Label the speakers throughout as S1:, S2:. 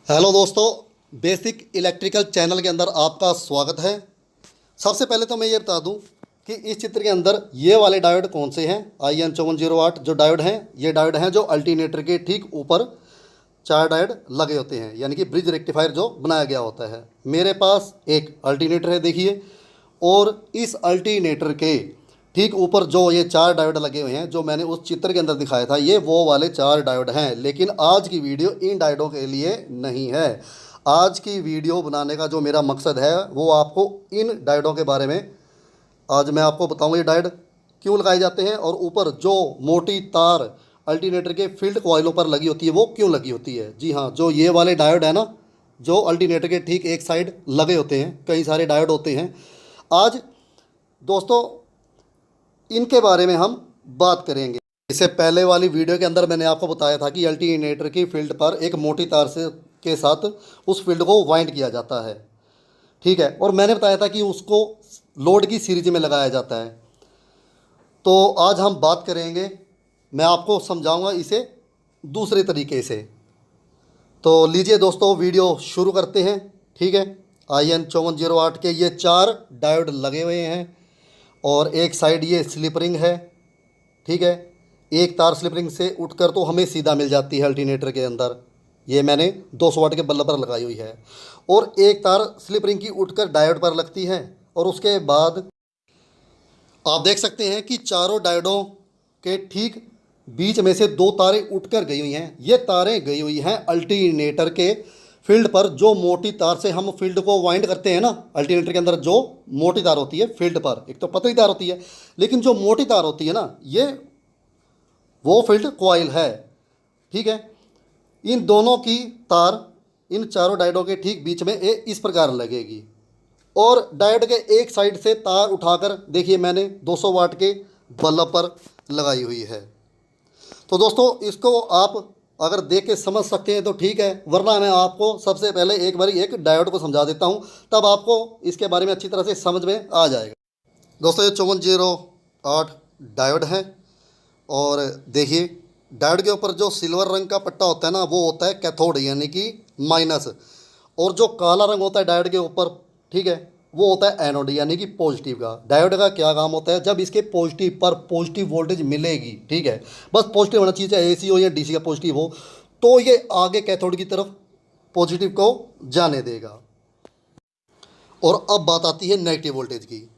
S1: Hello दोस्तों, basic electrical channel के अंदर आपका स्वागत है। सबसे पहले तो मैं ये बता दूं कि इस चित्र के अंदर ये वाले डायोड कौन से हैं। IN 5408 जो डायोड हैं, ये डायोड हैं जो अल्टरनेटर के ठीक ऊपर चार डायोड लगे होते हैं, यानी कि ब्रिज रेक्टिफायर जो बनाया गया होता है। मेरे पास एक अल्टरनेटर है, देखिए, और इस अल्टरनेटर के ठीक ऊपर जो ये चार डायोड लगे हुए हैं, जो मैंने उस चित्र के अंदर दिखाया था, ये वो वाले चार डायोड हैं। लेकिन आज की वीडियो इन डायोडों के लिए नहीं है। आज की वीडियो बनाने का जो मेरा मकसद है वो आपको इन डायोडों के बारे में आज मैं आपको बताऊंगा। ये डायोड क्यों लगाए जाते हैं और ऊपर जो मोटी तार अल्टरनेटर के फील्ड कॉइलों पर लगी होती है वो क्यों लगी होती है। जी हाँ, जो ये वाले डायोड है ना, जो अल्टरनेटर के ठीक एक साइड लगे होते हैं, कई सारे डायोड होते हैं। आज दोस्तों इनके बारे में हम बात करेंगे। इससे पहले वाली वीडियो के अंदर मैंने आपको बताया था कि अल्टरनेटर की फील्ड पर एक मोटी तार से के साथ उस फील्ड को वाइंड किया जाता है, ठीक है, और मैंने बताया था कि उसको लोड की सीरीज में लगाया जाता है। तो आज हम बात करेंगे, मैं आपको समझाऊंगा इसे दूसरे तरीके से। तो लीजिए दोस्तों, वीडियो शुरू करते हैं, ठीक है। IN 5408 के ये चार डायोड लगे हुए हैं और एक साइड ये स्लिप रिंग है, ठीक है। एक तार स्लिप रिंग से उठकर तो हमें सीधा मिल जाती है अल्टरनेटर के अंदर, ये मैंने 200 वाट के बल्ब पर लगाई हुई है। और एक तार स्लिप रिंग की उठकर डायोड पर लगती है और उसके बाद आप देख सकते हैं कि चारों डायोडों के ठीक बीच में से दो तारें उठकर गई हुई हैं। ये तारें गई हुई हैं अल्टरनेटर के फील्ड पर। जो मोटी तार से हम फील्ड को वाइंड करते हैं ना, अल्टरनेटर के अंदर जो मोटी तार होती है फील्ड पर, एक तो पतली तार होती है, लेकिन जो मोटी तार होती है ना, ये वो फील्ड कॉइल है, ठीक है। इन दोनों की तार इन चारों डायोडों के ठीक बीच में इस प्रकार लगेगी और डायोड के एक साइड से तार उठाकर देखिए मैंने 200 वाट के बल्ब पर लगाई हुई है। तो दोस्तों इसको आप अगर देख के समझ सकते हैं तो ठीक है, वरना मैं आपको सबसे पहले एक बार एक डायोड को समझा देता हूं, तब आपको इसके बारे में अच्छी तरह से समझ में आ जाएगा। दोस्तों ये 5408 डायोड है और देखिए डायोड के ऊपर जो सिल्वर रंग का पट्टा होता है ना, वो होता है कैथोड यानी कि माइनस, और जो काला रंग होता है डायोड के ऊपर, ठीक है, वो होता है एनोड यानी कि पॉजिटिव का। डायोड का क्या काम होता है, जब इसके पॉजिटिव पर पॉजिटिव वोल्टेज मिलेगी, ठीक है, बस पॉजिटिव होना चाहिए, चाहे AC हो या DC का पॉजिटिव हो, तो ये आगे कैथोड की तरफ पॉजिटिव को जाने देगा। और अब बात आती है नेगेटिव वोल्टेज की।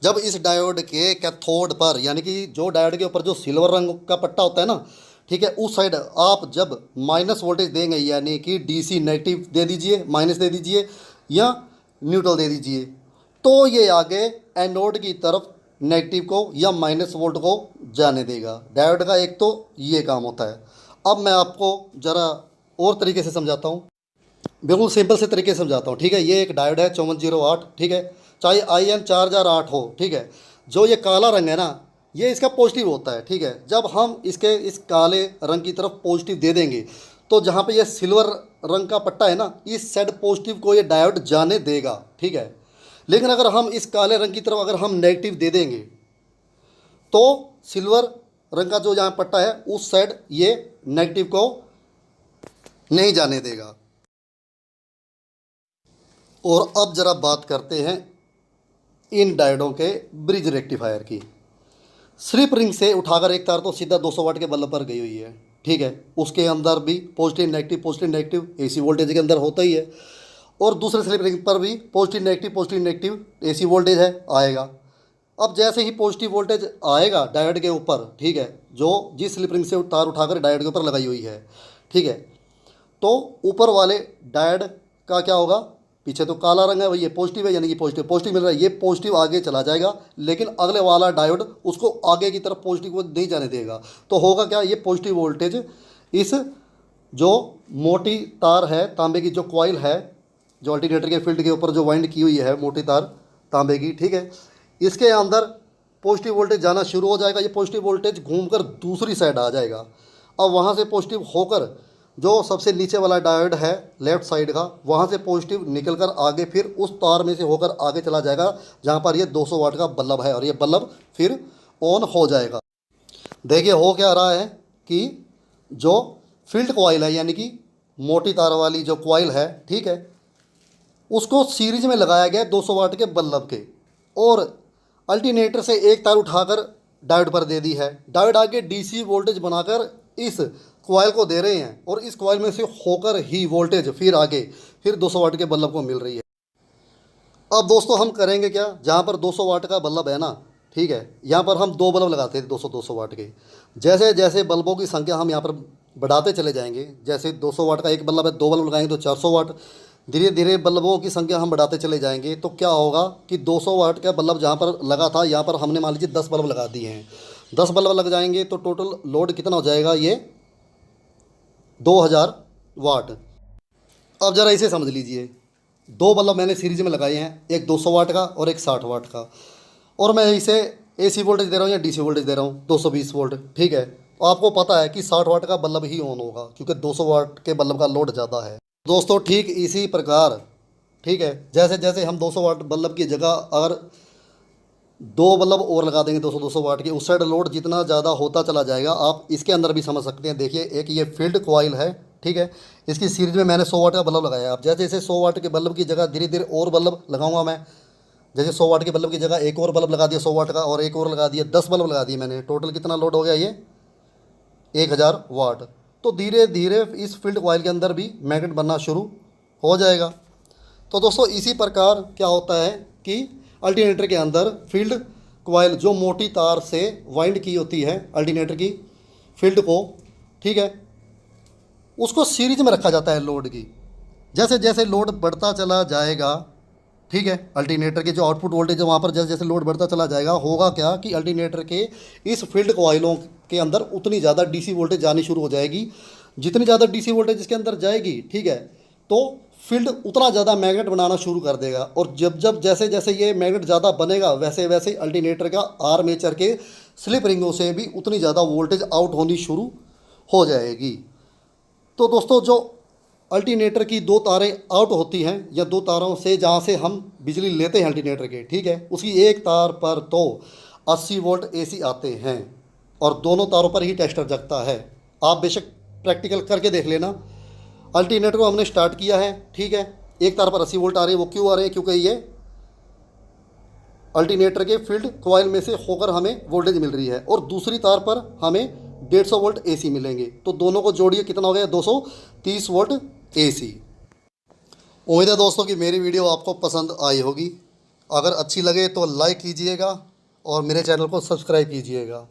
S1: जब इस डायोड के कैथोड पर यानी कि जो डायोड के ऊपर जो सिल्वर रंग का पट्टा होता है ना, ठीक है, उस साइड आप जब माइनस वोल्टेज देंगे, यानी कि DC नेगेटिव दे दीजिए, माइनस दे दीजिए या न्यूट्रल दे दीजिए, तो ये आगे एनोड की तरफ नेगेटिव को या माइनस वोल्ट को जाने देगा। डायोड का एक तो ये काम होता है। अब मैं आपको ज़रा और तरीके से समझाता हूँ, बिल्कुल सिंपल से तरीके से समझाता हूँ, ठीक है। ये एक डायोड है 5408, ठीक है, चाहे IN 4008 हो, ठीक है। जो ये काला रंग है ना, ये इसका पॉजिटिव होता है, ठीक है। जब हम इसके इस काले रंग की तरफ पॉजिटिव दे देंगे तो जहाँ पे ये सिल्वर रंग का पट्टा है ना, इस साइड पॉजिटिव को ये डायोड जाने देगा, ठीक है। लेकिन अगर हम इस काले रंग की तरफ अगर हम नेगेटिव दे देंगे तो सिल्वर रंग का जो यहाँ पट्टा है उस साइड ये नेगेटिव को नहीं जाने देगा। और अब ज़रा बात करते हैं इन डायोडों के ब्रिज रेक्टिफायर की। स्लिप रिंग से उठाकर एक तार तो सीधा 200 वाट के बल्ब पर गई हुई है, ठीक है। उसके अंदर भी पॉजिटिव नेगेटिव AC वोल्टेज के अंदर होता ही है, और दूसरे स्लिप रिंग पर भी पॉजिटिव नेगेटिव AC वोल्टेज है आएगा। अब जैसे ही पॉजिटिव वोल्टेज आएगा डायोड के ऊपर, ठीक है, जो जिस स्लिप रिंग से तार उठाकर डायोड के ऊपर लगाई हुई है, ठीक है, तो ऊपर वाले डायोड का क्या होगा, पीछे तो काला रंग है, वही ये पॉजिटिव है, यानी कि पॉजिटिव मिल रहा है, ये पॉजिटिव आगे चला जाएगा, लेकिन अगले वाला डायोड उसको आगे की तरफ पॉजिटिव को नहीं जाने देगा। तो होगा क्या, ये पॉजिटिव वोल्टेज इस जो मोटी तार है तांबे की, जो कॉइल है, जो अल्टरनेटर के फील्ड के ऊपर जो वाइंड की हुई है मोटी तार तांबे की, ठीक है, इसके अंदर पॉजिटिव वोल्टेज जाना शुरू हो जाएगा। ये पॉजिटिव वोल्टेज घूमकर दूसरी साइड आ जाएगा। अब वहाँ से पॉजिटिव होकर जो सबसे नीचे वाला डायोड है लेफ्ट साइड का, वहाँ से पॉजिटिव निकलकर आगे फिर उस तार में से होकर आगे चला जाएगा जहाँ पर ये 200 वाट का बल्ब है, और ये बल्ब फिर ऑन हो जाएगा। देखिए हो क्या रहा है कि जो फील्ड कॉइल है यानी कि मोटी तार वाली जो कॉइल है, ठीक है, उसको सीरीज में लगाया गया 200 वाट के बल्ब के, और अल्टरनेटर से एक तार उठाकर डायोड पर दे दी है। डायोड आगे डीसी वोल्टेज बनाकर इस कॉइल को दे रहे हैं, और इस कॉइल में से होकर ही वोल्टेज फिर आगे फिर 200 वाट के बल्ब को मिल रही है। अब दोस्तों हम करेंगे क्या, जहाँ पर 200 वाट का बल्ब है ना, ठीक है, यहाँ पर हम 2 बल्ब लगाते थे 200 वाट के। जैसे जैसे बल्बों की संख्या हम यहाँ पर बढ़ाते चले जाएंगे, जैसे 200 वाट का एक बल्ब है, 2 बल्ब लगाएंगे तो 400 वाट, धीरे धीरे बल्बों की संख्या हम बढ़ाते चले जाएंगे, तो क्या होगा कि 200 वाट का बल्ब जहाँ पर लगा था, यहाँ पर हमने मान लीजिए 10 बल्ब लगा दिए हैं, 10 बल्ब लग जाएंगे तो टोटल लोड कितना हो जाएगा, ये 2000 वाट। अब ज़रा इसे समझ लीजिए, 2 बल्ब मैंने सीरीज में लगाए हैं, एक 200 वाट का और एक 60 वाट का, और मैं इसे एसी वोल्टेज दे रहा हूँ या डीसी वोल्टेज दे रहा हूँ 220 वोल्ट, ठीक है। तो आपको पता है कि 60 वाट का बल्ब ही ऑन होगा, क्योंकि 200 वाट के बल्ब का लोड ज़्यादा है। दोस्तों ठीक इसी प्रकार, ठीक है, जैसे जैसे हम 200 वाट बल्ब की जगह अगर 2 बल्ब और लगा देंगे 200 वाट की, उस साइड लोड जितना ज़्यादा होता चला जाएगा। आप इसके अंदर भी समझ सकते हैं, देखिए एक ये फील्ड कॉइल है, ठीक है, इसकी सीरीज में मैंने 100 वाट का बल्ब लगाया है। अब जैसे जैसे 100 वाट के बल्ब की जगह धीरे धीरे और बल्ब लगाऊंगा मैं, जैसे 100 वाट के बल्ब की जगह एक और बल्ब लगा दिया 100 वाट का, और एक और लगा दिया, 10 बल्ब लगा दिए मैंने, टोटल कितना लोड हो गया, ये 1000 वाट। तो धीरे धीरे इस फील्ड कॉइल के अंदर भी मैग्नेट बनना शुरू हो जाएगा। तो दोस्तों इसी प्रकार क्या होता है कि अल्टरनेटर के अंदर फील्ड कॉइल जो मोटी तार से वाइंड की होती है अल्टरनेटर की फील्ड को, ठीक है, उसको सीरीज में रखा जाता है लोड की। जैसे जैसे लोड बढ़ता चला जाएगा, ठीक है, अल्टरनेटर के जो आउटपुट वोल्टेज है वहाँ पर जैसे जैसे लोड बढ़ता चला जाएगा, होगा क्या कि अल्टरनेटर के इस फील्ड कॉइलों के अंदर उतनी ज़्यादा डीसी वोल्टेज जानी शुरू हो जाएगी। जितनी ज़्यादा डीसी वोल्टेज इसके अंदर जाएगी, ठीक है, तो फील्ड उतना ज़्यादा मैग्नेट बनाना शुरू कर देगा, और जब जब जैसे जैसे ये मैग्नेट ज़्यादा बनेगा वैसे वैसे अल्टरनेटर का आर्मेचर के स्लिप रिंगों से भी उतनी ज़्यादा वोल्टेज आउट होनी शुरू हो जाएगी। तो दोस्तों जो अल्टरनेटर की 2 तारें आउट होती हैं, या 2 तारों से जहाँ से हम बिजली लेते हैं अल्टरनेटर के, ठीक है, उसकी एक तार पर तो 80 वोल्ट एसी आते हैं, और दोनों तारों पर ही टेस्टर जगता है। आप बेशक प्रैक्टिकल करके देख लेना। अल्टरनेटर को हमने स्टार्ट किया है, ठीक है, एक तार पर 80 वोल्ट आ रहे हैं, वो क्यों आ रहे हैं, क्योंकि ये अल्टरनेटर के फील्ड कॉइल में से होकर हमें वोल्टेज मिल रही है, और दूसरी तार पर हमें 150 वोल्ट एसी मिलेंगे। तो दोनों को जोड़िए, कितना हो गया, 230 वोल्ट एसी। उम्मीद है दोस्तों कि मेरी वीडियो आपको पसंद आई होगी। अगर अच्छी लगे तो लाइक कीजिएगा और मेरे चैनल को सब्सक्राइब कीजिएगा।